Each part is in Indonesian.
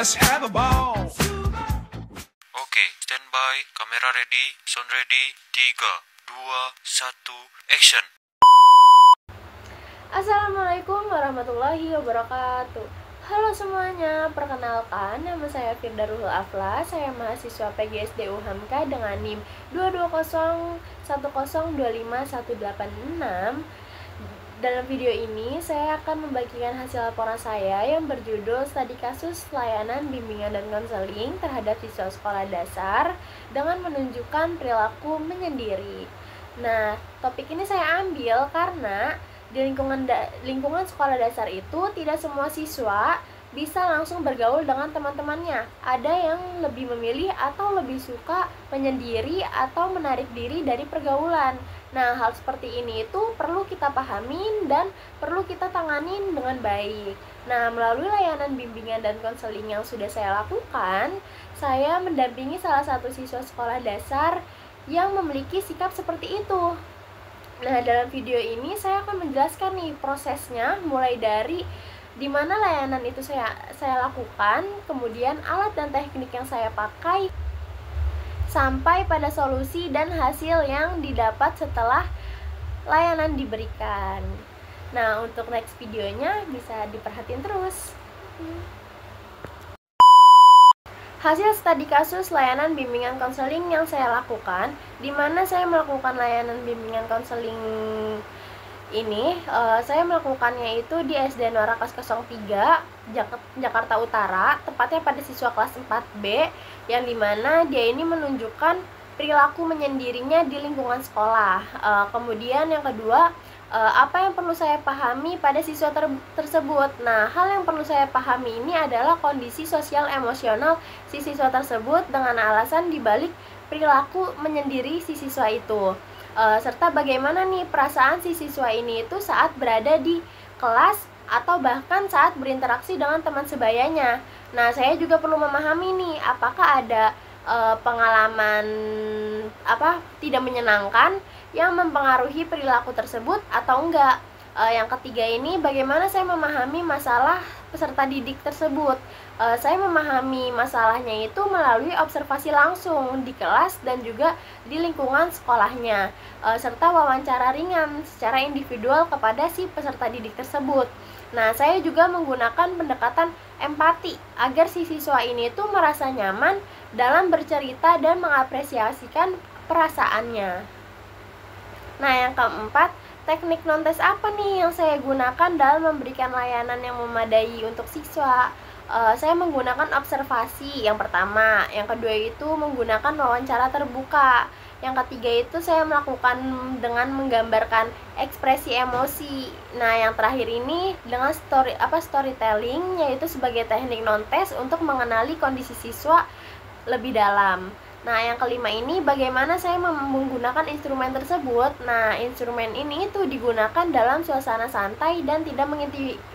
Let's have a ball. Oke, standby, kamera ready, sound ready, 3, 2, 1, action. Assalamualaikum warahmatullahi wabarakatuh. Halo semuanya, perkenalkan nama saya Firda Ruhul Afla. Saya mahasiswa PGSD UHAMKA dengan NIM 220102518. Dalam video ini, saya akan membagikan hasil laporan saya yang berjudul Studi Kasus Layanan Bimbingan dan Konseling terhadap siswa sekolah dasar dengan menunjukkan perilaku menyendiri. Nah, topik ini saya ambil karena di lingkungan sekolah dasar itu tidak semua siswa bisa langsung bergaul dengan teman-temannya. Ada yang lebih memilih atau lebih suka menyendiri atau menarik diri dari pergaulan. Nah, hal seperti ini itu perlu kita pahamin dan perlu kita tanganin dengan baik. Nah, melalui layanan bimbingan dan konseling yang sudah saya lakukan, saya mendampingi salah satu siswa sekolah dasar yang memiliki sikap seperti itu. Nah, dalam video ini saya akan menjelaskan nih prosesnya, mulai dari di mana layanan itu saya lakukan, kemudian alat dan teknik yang saya pakai, sampai pada solusi dan hasil yang didapat setelah layanan diberikan. Nah, untuk next videonya bisa diperhatiin terus. Hasil studi kasus layanan bimbingan konseling yang saya lakukan, di mana saya melakukan layanan bimbingan konseling ini, saya melakukannya itu di SD Norakas 03 Jakarta Utara, tepatnya pada siswa kelas 4B, yang dimana dia ini menunjukkan perilaku menyendirinya di lingkungan sekolah. Kemudian yang kedua, apa yang perlu saya pahami pada siswa tersebut. Nah, hal yang perlu saya pahami ini adalah kondisi sosial emosional si siswa tersebut dengan alasan dibalik perilaku menyendiri si siswa itu. Serta bagaimana nih perasaan si siswa ini itu saat berada di kelas atau bahkan saat berinteraksi dengan teman sebayanya. Nah, saya juga perlu memahami nih apakah ada pengalaman tidak menyenangkan yang mempengaruhi perilaku tersebut atau enggak. Yang ketiga ini, bagaimana saya memahami masalah peserta didik tersebut. Saya memahami masalahnya itu melalui observasi langsung di kelas dan juga di lingkungan sekolahnya, serta wawancara ringan secara individual kepada si peserta didik tersebut. Nah, saya juga menggunakan pendekatan empati agar si siswa ini tuh merasa nyaman dalam bercerita dan mengapresiasikan perasaannya. Nah, yang keempat, teknik non-tes apa nih yang saya gunakan dalam memberikan layanan yang memadai untuk siswa? Saya menggunakan observasi yang pertama, yang kedua itu menggunakan wawancara terbuka, yang ketiga itu saya melakukan dengan menggambarkan ekspresi emosi. Nah, yang terakhir ini dengan storytelling, yaitu sebagai teknik non-tes untuk mengenali kondisi siswa lebih dalam. Nah, yang kelima ini bagaimana saya menggunakan instrumen tersebut. Nah, instrumen ini itu digunakan dalam suasana santai dan tidak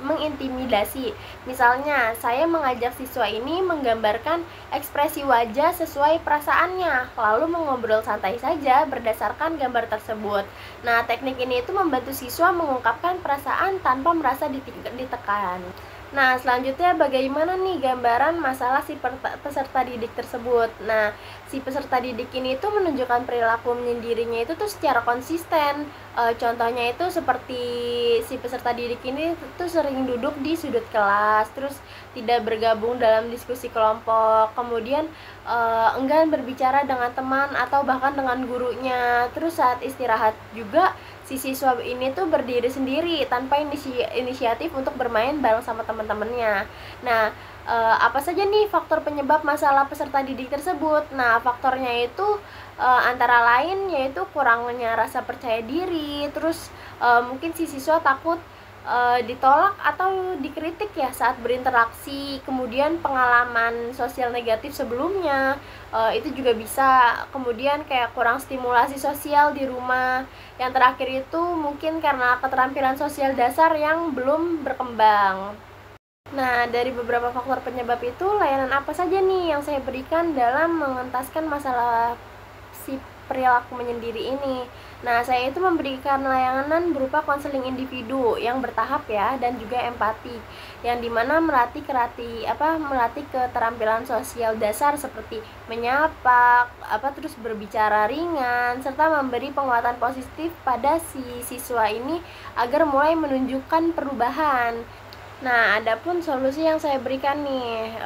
mengintimidasi. Misalnya, saya mengajak siswa ini menggambarkan ekspresi wajah sesuai perasaannya, lalu mengobrol santai saja berdasarkan gambar tersebut. Nah, teknik ini itu membantu siswa mengungkapkan perasaan tanpa merasa ditekan. Nah, selanjutnya bagaimana nih gambaran masalah si peserta didik tersebut. Nah, si peserta didik ini tuh menunjukkan perilaku menyendirinya itu tuh secara konsisten. Contohnya itu seperti si peserta didik ini tuh sering duduk di sudut kelas, terus tidak bergabung dalam diskusi kelompok, kemudian enggan berbicara dengan teman atau bahkan dengan gurunya. Terus saat istirahat juga si siswa ini tuh berdiri sendiri tanpa inisiatif untuk bermain bareng sama teman-temannya. Nah, apa saja nih faktor penyebab masalah peserta didik tersebut? Nah, faktornya itu antara lain yaitu kurangnya rasa percaya diri, terus mungkin si siswa takut ditolak atau dikritik ya saat berinteraksi, kemudian pengalaman sosial negatif sebelumnya itu juga bisa, kemudian kayak kurang stimulasi sosial di rumah. Yang terakhir itu mungkin karena keterampilan sosial dasar yang belum berkembang. Nah, dari beberapa faktor penyebab itu, layanan apa saja nih yang saya berikan dalam mengentaskan masalah si perilaku menyendiri ini? Nah, saya itu memberikan layanan berupa konseling individu yang bertahap ya, dan juga empati, yang dimana melatih keterampilan sosial dasar seperti menyapa, terus berbicara ringan, serta memberi penguatan positif pada si siswa ini agar mulai menunjukkan perubahan. Nah, adapun solusi yang saya berikan nih,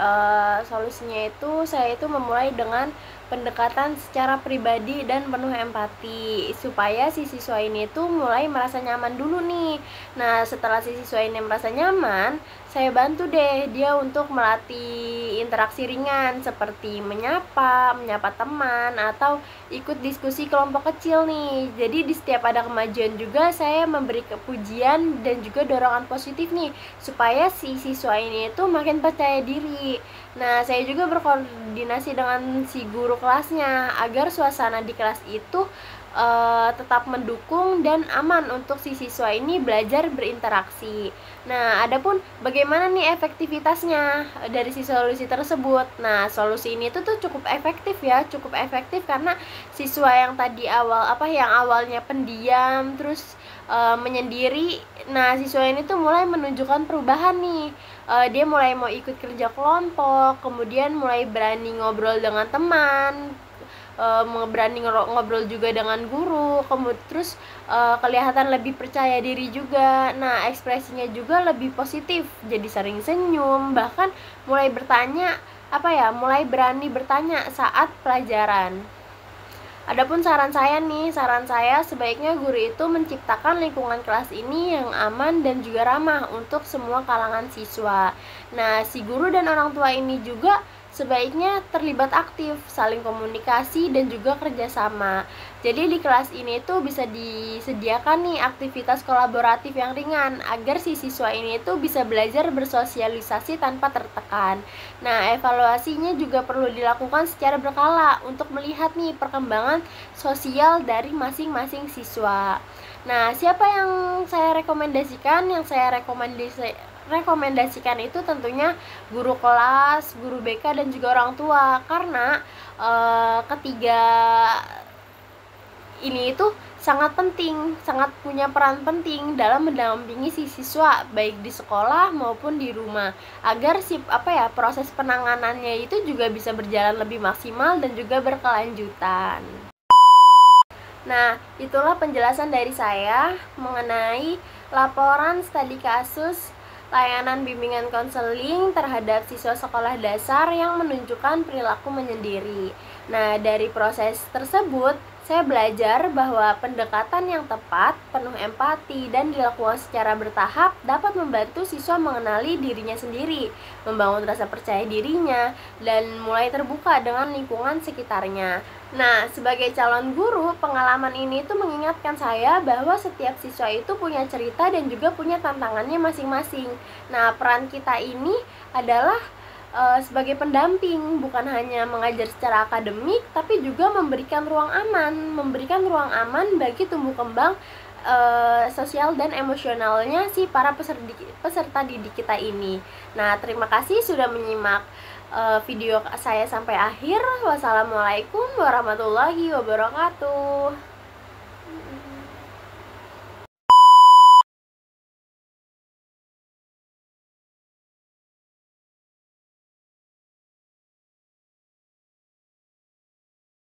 solusinya itu saya itu memulai dengan pendekatan secara pribadi dan penuh empati supaya si siswa ini tuh mulai merasa nyaman dulu nih. Nah, setelah si siswa ini merasa nyaman, saya bantu deh dia untuk melatih interaksi ringan seperti menyapa teman, atau ikut diskusi kelompok kecil nih. Jadi di setiap ada kemajuan juga saya memberi pujian dan juga dorongan positif nih supaya si siswa ini itu makin percaya diri. Nah, saya juga berkoordinasi dengan si guru kelasnya agar suasana di kelas itu tetap mendukung dan aman untuk si siswa ini belajar berinteraksi. Nah, adapun bagaimana nih efektivitasnya dari si solusi tersebut? Nah, solusi ini tuh cukup efektif ya, cukup efektif karena siswa yang tadi yang awalnya pendiam terus menyendiri. Nah, siswa ini tuh mulai menunjukkan perubahan nih. Dia mulai mau ikut kerja kelompok, kemudian mulai berani ngobrol dengan teman, berani ngobrol juga dengan guru, kemudian terus kelihatan lebih percaya diri juga. Nah, ekspresinya juga lebih positif, jadi sering senyum, bahkan mulai mulai berani bertanya saat pelajaran. Adapun saran saya sebaiknya guru itu menciptakan lingkungan kelas ini yang aman dan juga ramah untuk semua kalangan siswa. Nah, si guru dan orang tua ini juga sebaiknya terlibat aktif, saling komunikasi dan juga kerjasama. Jadi di kelas ini tuh bisa disediakan nih aktivitas kolaboratif yang ringan agar si siswa ini tuh bisa belajar bersosialisasi tanpa tertekan. Nah, evaluasinya juga perlu dilakukan secara berkala untuk melihat nih perkembangan sosial dari masing-masing siswa. Nah, siapa yang saya rekomendasikan? Yang saya rekomendasikan itu tentunya guru kelas, guru BK, dan juga orang tua, karena ketiga ini itu sangat penting, sangat punya peran penting dalam mendampingi si siswa baik di sekolah maupun di rumah agar proses penanganannya itu juga bisa berjalan lebih maksimal dan juga berkelanjutan. Nah, itulah penjelasan dari saya mengenai laporan studi kasus layanan bimbingan konseling terhadap siswa sekolah dasar yang menunjukkan perilaku menyendiri. Nah, dari proses tersebut, saya belajar bahwa pendekatan yang tepat, penuh empati, dan dilakukan secara bertahap dapat membantu siswa mengenali dirinya sendiri, membangun rasa percaya dirinya, dan mulai terbuka dengan lingkungan sekitarnya. Nah, sebagai calon guru, pengalaman ini tuh mengingatkan saya bahwa setiap siswa itu punya cerita dan juga punya tantangannya masing-masing. Nah, peran kita ini adalah sebagai pendamping, bukan hanya mengajar secara akademik, tapi juga memberikan ruang aman bagi tumbuh kembang sosial dan emosionalnya si para peserta didik kita ini. Nah, terima kasih sudah menyimak video saya sampai akhir. Wassalamualaikum warahmatullahi wabarakatuh.